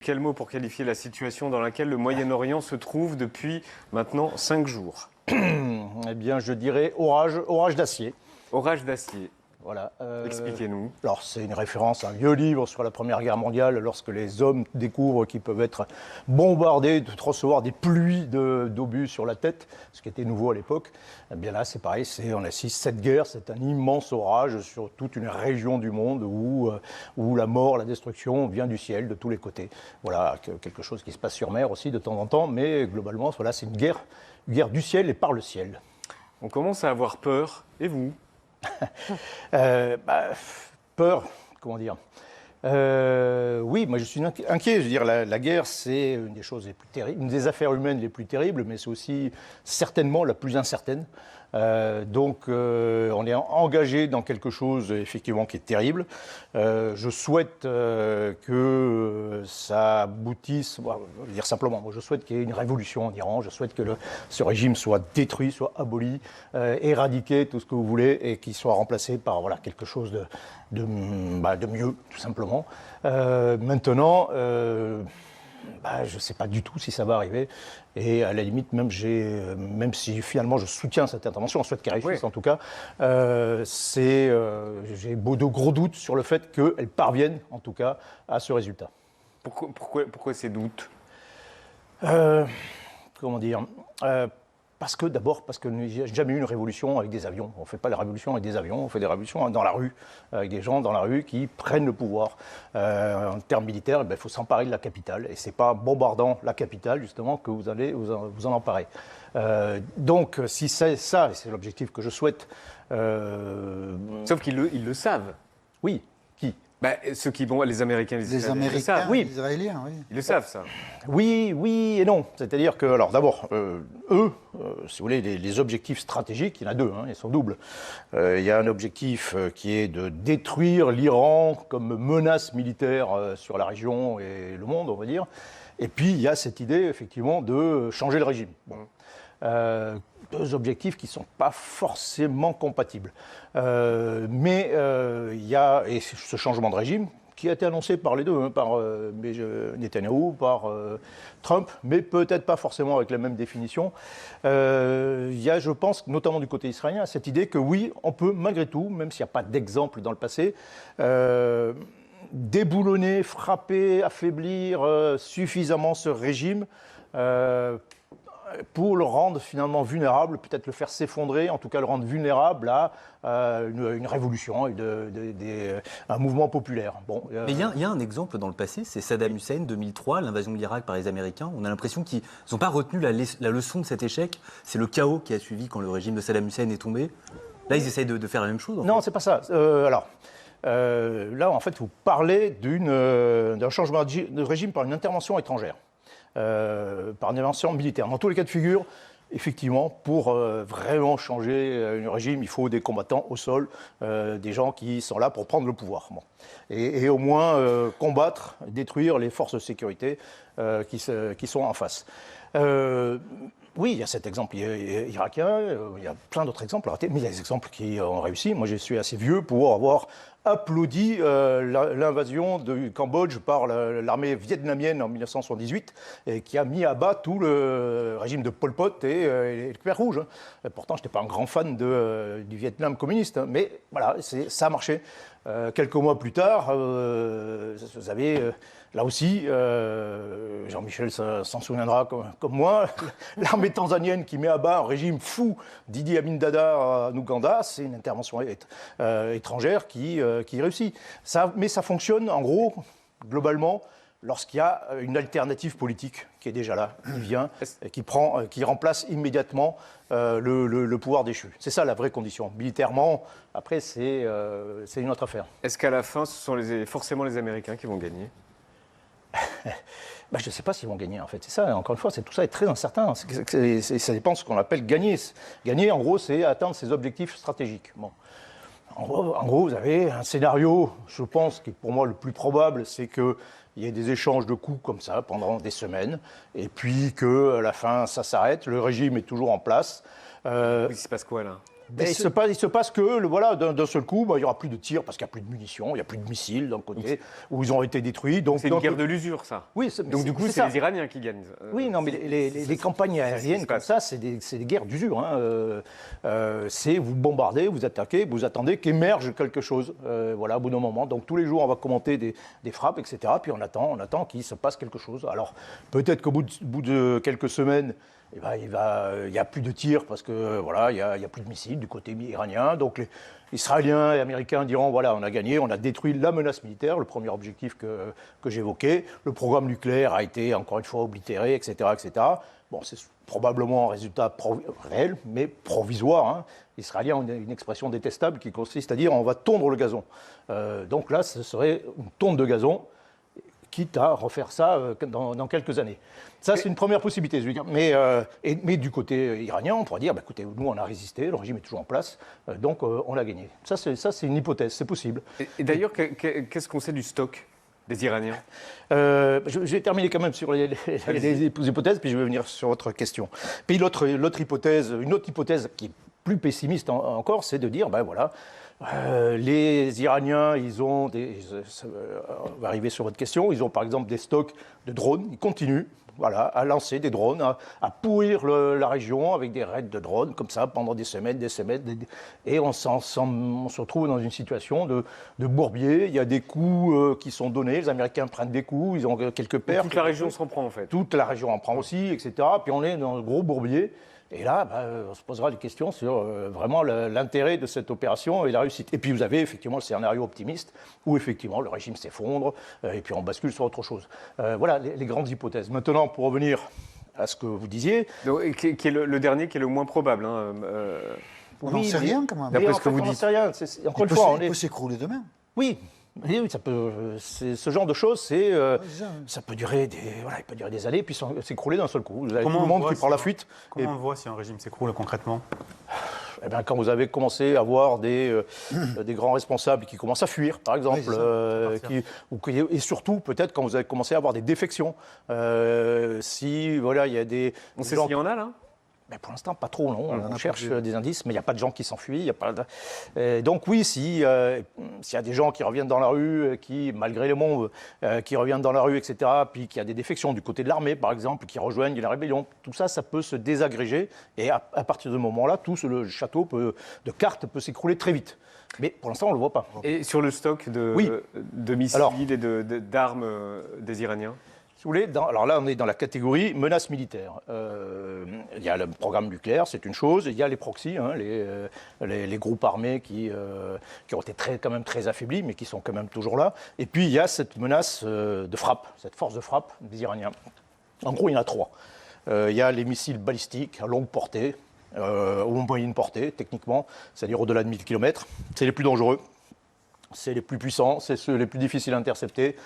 Quel mot pour qualifier la situation dans laquelle le Moyen-Orient se trouve depuis maintenant 5 jours? Eh bien, je dirais orage d'acier. Orage d'acier. Voilà. Expliquez-nous. Alors, c'est une référence à un vieux livre sur la Première Guerre mondiale, lorsque les hommes découvrent qu'ils peuvent être bombardés, de recevoir des pluies d'obus sur la tête, ce qui était nouveau à l'époque. Eh bien là, c'est pareil, on assiste cette guerre, c'est un immense orage sur toute une région du monde où la mort, la destruction vient du ciel, de tous les côtés. Voilà, quelque chose qui se passe sur mer aussi de temps en temps, mais globalement, voilà, c'est une guerre du ciel et par le ciel. On commence à avoir peur, et vous? Peur, comment dire. Oui, moi je suis inquiet. Je veux dire, la guerre, c'est une des choses les plus terribles, une des affaires humaines les plus terribles, mais c'est aussi certainement la plus incertaine. Donc, on est engagé dans quelque chose effectivement qui est terrible. Je souhaite que ça aboutisse. Je veux dire simplement, moi je souhaite qu'il y ait une révolution en Iran. Je souhaite que ce régime soit détruit, soit aboli, éradiqué, tout ce que vous voulez, et qu'il soit remplacé par quelque chose de mieux, tout simplement. Maintenant, je ne sais pas du tout si ça va arriver. Et à la limite, même si finalement je soutiens cette intervention, on souhaite qu'elle réussisse en tout cas, j'ai de gros doutes sur le fait qu'elle parvienne en tout cas à ce résultat. Pourquoi ces doutes? Comment dire parce qu'il n'y a jamais eu une révolution avec des avions. On ne fait pas la révolution avec des avions, on fait des révolutions dans la rue, avec des gens dans la rue qui prennent le pouvoir. En termes militaires, il faut s'emparer de la capitale. Et ce n'est pas en bombardant la capitale, justement, que vous allez vous en emparer. Donc, si c'est ça, et c'est l'objectif que je souhaite... Sauf qu'ils le savent. Oui. Qui? Ceux qui vont, les Américains, les Américains, oui. les Israéliens, oui. Ils le savent, ça. Oui et non. C'est-à-dire que, alors d'abord, eux, si vous voulez, les objectifs stratégiques, il y en a deux, ils sont doubles. Il y a un objectif qui est de détruire l'Iran comme menace militaire sur la région et le monde, on va dire. Et puis, il y a cette idée, effectivement, de changer le régime. Bon. Deux objectifs qui ne sont pas forcément compatibles. Mais il y a ce changement de régime qui a été annoncé par les deux, par Netanyahou, par Trump, mais peut-être pas forcément avec la même définition. Il y a, je pense, notamment du côté israélien, cette idée que oui, on peut malgré tout, même s'il n'y a pas d'exemple dans le passé, déboulonner, frapper, affaiblir suffisamment ce régime pour le rendre finalement vulnérable, peut-être le faire s'effondrer, en tout cas le rendre vulnérable à une révolution, un mouvement populaire. Bon, Mais il y a un exemple dans le passé, c'est Saddam Hussein, 2003, l'invasion de l'Irak par les Américains. On a l'impression qu'ils n'ont pas retenu la leçon de cet échec. C'est le chaos qui a suivi quand le régime de Saddam Hussein est tombé. Là, ils essayent de faire la même chose. Non, c'est pas ça. Là, en fait, vous parlez d'un changement de régime par une intervention étrangère. Par une intervention militaire. Dans tous les cas de figure, effectivement, pour vraiment changer un régime, il faut des combattants au sol, des gens qui sont là pour prendre le pouvoir. Bon. Et au moins combattre, détruire les forces de sécurité qui sont en face. Oui, il y a cet exemple irakien, il y a plein d'autres exemples, mais il y a des exemples qui ont réussi. Moi, je suis assez vieux pour avoir applaudi l'invasion du Cambodge par l'armée vietnamienne en 1978, et qui a mis à bas tout le régime de Pol Pot et le Khmer Rouge. Pourtant, je n'étais pas un grand fan du Vietnam communiste, mais voilà, ça a marché. Quelques mois plus tard, vous avez... Là aussi, Jean-Michel s'en souviendra comme moi, l'armée tanzanienne qui met à bas un régime fou d'Idi Amin Dada en Ouganda, c'est une intervention étrangère qui réussit. Mais ça fonctionne, en gros, globalement, lorsqu'il y a une alternative politique qui est déjà là, qui vient, et qui remplace immédiatement le pouvoir déchu. C'est ça la vraie condition. Militairement, après, c'est une autre affaire. Est-ce qu'à la fin, ce sont forcément les Américains qui vont gagner? Je ne sais pas s'ils vont gagner, en fait. C'est ça, encore une fois, tout ça est très incertain. Ça dépend de ce qu'on appelle gagner. Gagner, en gros, c'est atteindre ses objectifs stratégiques. Bon. En gros, vous avez un scénario, je pense, qui est pour moi le plus probable, c'est qu'il y ait des échanges de coups comme ça pendant des semaines, et puis qu'à la fin, ça s'arrête, le régime est toujours en place. Il se passe quoi, là? Mais il se passe que, voilà, d'un seul coup, il n'y aura plus de tirs parce qu'il n'y a plus de munitions, il n'y a plus de missiles d'un côté, où ils ont été détruits. C'est une guerre de l'usure, ça. Oui, donc du coup, c'est les Iraniens qui gagnent. Oui, non, mais les campagnes aériennes comme ça, c'est des guerres d'usure. C'est vous bombardez, vous attaquez, vous attendez qu'émerge quelque chose. Voilà, au bout d'un moment. Donc tous les jours, on va commenter des frappes, etc. Puis on attend qu'il se passe quelque chose. Alors peut-être qu'au bout de quelques semaines, eh ben, il n'y a plus de tirs parce que voilà, il y a plus de missiles du côté iranien. Donc les Israéliens et Américains diront voilà, on a gagné, on a détruit la menace militaire, le premier objectif que j'évoquais. Le programme nucléaire a été encore une fois oblitéré, etc., etc. Bon, c'est probablement un résultat réel, mais provisoire. Les Israéliens ont une expression détestable qui consiste à dire on va tondre le gazon. Donc là, ce serait une tonte de gazon, quitte à refaire ça dans quelques années. Ça, c'est une première possibilité, je veux dire. Mais du côté iranien, on pourrait dire, écoutez, nous, on a résisté, le régime est toujours en place, donc on l'a gagné. Ça, c'est une hypothèse, c'est possible. Et d'ailleurs, qu'est-ce qu'on sait du stock des Iraniens? Je vais terminer quand même sur les hypothèses, puis je vais venir sur votre question. Puis une autre hypothèse qui est plus pessimiste encore, c'est de dire, voilà, les Iraniens, on va arriver sur votre question, ils ont par exemple des stocks de drones, ils continuent à lancer des drones, à pourrir la région avec des raids de drones, comme ça, pendant des semaines, et on se retrouve dans une situation de bourbier. Il y a des coups qui sont donnés, les Américains prennent des coups, ils ont quelques pertes. Toute la région s'en prend, en fait. Toute la région en prend aussi, etc. Puis on est dans un gros bourbier. Et là, on se posera des questions sur vraiment l'intérêt de cette opération et la réussite. Et puis vous avez effectivement le scénario optimiste, où effectivement le régime s'effondre, et puis on bascule sur autre chose. Voilà les grandes hypothèses. Maintenant, pour revenir à ce que vous disiez... Donc, qui est le dernier, qui est le moins probable. On n'en sait rien, quand même. D'après ce que vous dites. On n'en sait rien. Encore une fois, il peut s'écrouler demain. Oui, ça peut. Ce genre de choses, ça peut durer des années, puis s'écrouler d'un seul coup. Vous avez tout le monde qui prend la fuite. Comment on voit si un régime s'écroule concrètement? Quand vous avez commencé à voir des grands responsables qui commencent à fuir, par exemple, et surtout peut-être quand vous avez commencé à avoir des défections. Si voilà, il y a des. On sait s'il y en a là. Mais pour l'instant, pas trop, non. On cherche des indices, mais il n'y a pas de gens qui s'enfuient. Donc oui, s'il y a des gens qui reviennent dans la rue, qui, malgré les bombes, qui reviennent dans la rue, etc., puis qu'il y a des défections du côté de l'armée, par exemple, qui rejoignent la rébellion, tout ça, ça peut se désagréger. Et à partir de ce moment-là, tout le château de cartes peut s'écrouler très vite. Mais pour l'instant, on ne le voit pas. Et sur le stock de missiles et d'armes des Iraniens? Si vous voulez, alors là, on est dans la catégorie menace militaire. Il y a le programme nucléaire, c'est une chose. Il y a les proxys, les groupes armés qui ont été quand même très affaiblis, mais qui sont quand même toujours là. Et puis, il y a cette menace de frappe, cette force de frappe des Iraniens. En gros, il y en a trois. Il y a les missiles balistiques à longue portée, ou moyenne portée, techniquement, c'est-à-dire au-delà de 1000 km. C'est les plus dangereux. C'est les plus puissants, c'est ceux les plus difficiles à intercepter,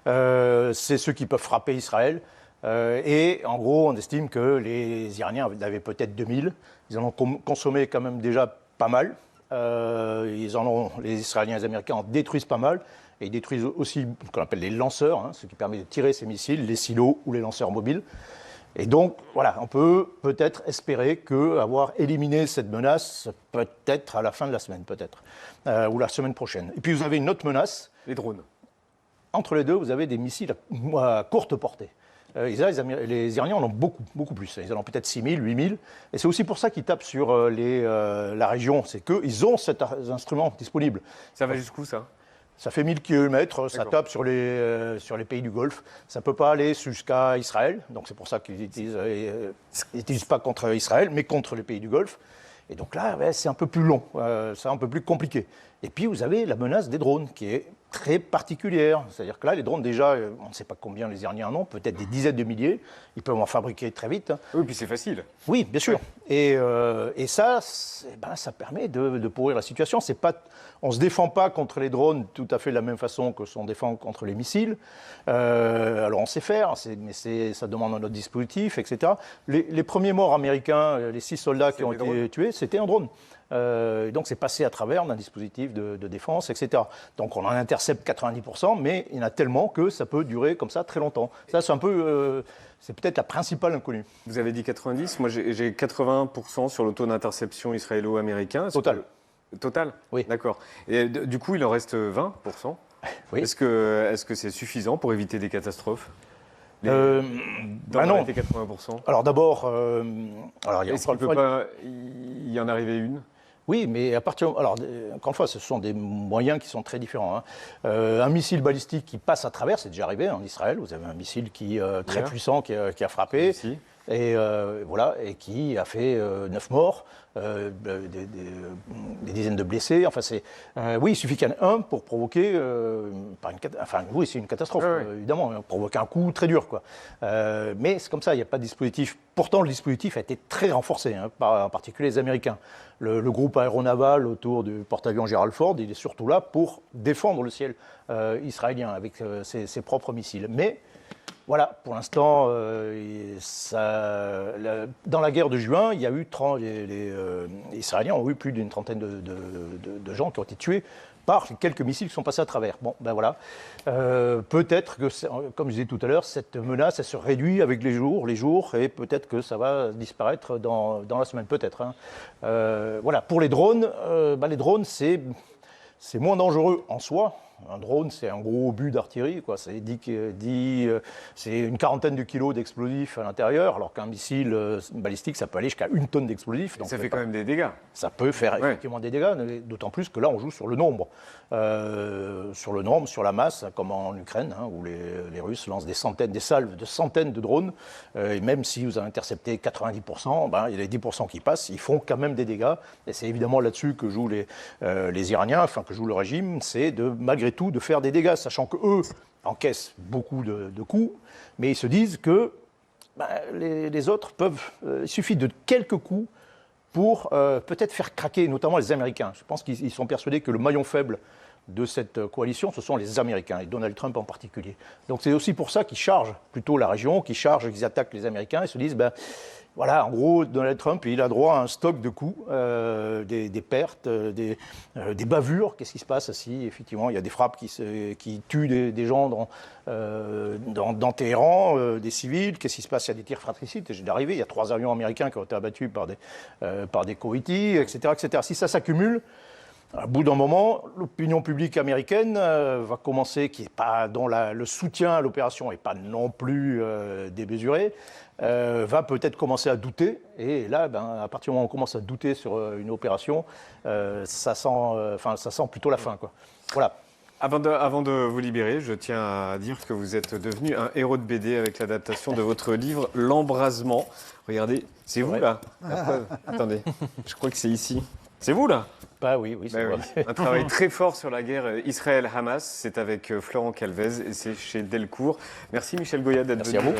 c'est ceux qui peuvent frapper Israël. Et en gros, on estime que les Iraniens en avaient peut-être 2000. Ils en ont consommé quand même déjà pas mal. Les Israéliens et les Américains en détruisent pas mal. Et ils détruisent aussi ce qu'on appelle les lanceurs, ce qui permet de tirer ces missiles, les silos ou les lanceurs mobiles. Et donc, voilà, on peut peut-être espérer qu'avoir éliminé cette menace, peut-être à la fin de la semaine, peut-être, ou la semaine prochaine. Et puis, vous avez une autre menace. Les drones. Entre les deux, vous avez des missiles à courte portée. Les Iraniens en ont beaucoup, beaucoup plus. Ils en ont peut-être 6 000, 8 000. Et c'est aussi pour ça qu'ils tapent sur la région. C'est qu'ils ont cet instrument disponible. Ça va jusqu'où, ça ? Ça fait 1000 km, ça tape sur les pays du Golfe. Ça ne peut pas aller jusqu'à Israël, donc c'est pour ça qu'ils n'utilisent pas contre Israël, mais contre les pays du Golfe. Et donc là, c'est un peu plus long, c'est un peu plus compliqué. Et puis vous avez la menace des drones, qui est très particulière. C'est-à-dire que là, les drones, déjà, on ne sait pas combien les Iraniens en ont, peut-être des dizaines de milliers. Ils peuvent en fabriquer très vite. Oui, puis c'est facile. Oui, bien sûr. Et ça, ça permet de pourrir la situation. On ne se défend pas contre les drones tout à fait de la même façon que on défend contre les missiles. Alors on sait faire, mais ça demande un autre dispositif, etc. Les premiers morts américains, les 6 soldats qui ont été tués, c'était un drone. Donc c'est passé à travers d'un dispositif de défense, etc. Donc on en intercepte 90%, mais il y en a tellement que ça peut durer comme ça très longtemps. Ça, c'est un peu, c'est peut-être la principale inconnue. Vous avez dit 90, moi j'ai 81% sur le taux d'interception israélo-américain. Total. Total. Oui. D'accord. Et du coup, il en reste 20%. Oui. Est-ce que c'est suffisant pour éviter des catastrophes Non. 80%. Alors d'abord, alors il y a Est-ce qu'il ne peut pas y en arriver une? Oui, mais à partir. Alors, encore une fois, ce sont des moyens qui sont très différents. Un missile balistique qui passe à travers, c'est déjà arrivé en Israël. Vous avez un missile très puissant qui a frappé. Ici. Et voilà, et qui a fait 9 morts, des dizaines de blessés. Enfin, oui, il suffit qu'il y en ait un pour provoquer, oui, c'est une catastrophe, évidemment, provoquer un coup très dur, quoi. Mais c'est comme ça, il n'y a pas de dispositif. Pourtant, le dispositif a été très renforcé, par en particulier les Américains. Le groupe aéronaval autour du porte-avions Gerald Ford, il est surtout là pour défendre le ciel israélien avec ses propres missiles. Mais voilà, pour l'instant, dans la guerre de juin, il y a eu les Israéliens ont eu plus d'une trentaine de gens qui ont été tués par quelques missiles qui sont passés à travers. Bon, ben voilà. Peut-être que, comme je disais tout à l'heure, cette menace, elle se réduit avec les jours, et peut-être que ça va disparaître dans la semaine, peut-être. Voilà. Pour les drones, c'est moins dangereux en soi. Un drone, c'est un gros obus d'artillerie, quoi. C'est une quarantaine de kilos d'explosifs à l'intérieur, alors qu'un missile balistique, ça peut aller jusqu'à 1 tonne d'explosifs. Ça fait quand même des dégâts. Ça peut faire effectivement des dégâts, d'autant plus que là, on joue sur le nombre. Sur la masse, comme en Ukraine, où les Russes lancent des salves de centaines de drones. Et même si vous en interceptez 90%, il y a les 10% qui passent, ils font quand même des dégâts. Et c'est évidemment là-dessus que jouent les Iraniens, enfin que joue le régime, c'est malgré tout de faire des dégâts, sachant qu'eux encaissent beaucoup de coups, mais ils se disent que les autres peuvent, il suffit de quelques coups pour peut-être faire craquer, notamment les Américains. Je pense qu'ils sont persuadés que le maillon faible de cette coalition, ce sont les Américains, et Donald Trump en particulier. Donc c'est aussi pour ça qu'ils chargent plutôt la région, qu'ils attaquent les Américains, et se disent, voilà, en gros, Donald Trump, il a droit à un stock de coups, des pertes, des bavures. Qu'est-ce qui se passe si, effectivement, il y a des frappes qui tuent des gens dans Téhéran, des civils? Qu'est-ce qui se passe s'il y a des tirs fratricides? J'ai arrivé, il y a 3 avions américains qui ont été abattus par des Koweïtis, etc., etc. Si ça s'accumule, à bout d'un moment, l'opinion publique américaine va commencer, dont le soutien à l'opération n'est pas non plus démesuré, va peut-être commencer à douter. Et là, à partir du moment où on commence à douter sur une opération, ça sent plutôt la fin, quoi. Voilà. Avant de vous libérer, je tiens à dire que vous êtes devenu un héros de BD avec l'adaptation de votre livre L'Embrasement. Regardez, c'est vous là. Attendez, je crois que c'est ici. C'est vous là? Oui, c'est vrai. Oui. Un travail très fort sur la guerre Israël-Hamas. C'est avec Florent Calvez et c'est chez Delcourt. Merci Michel Goya d'être venu. Merci à vous.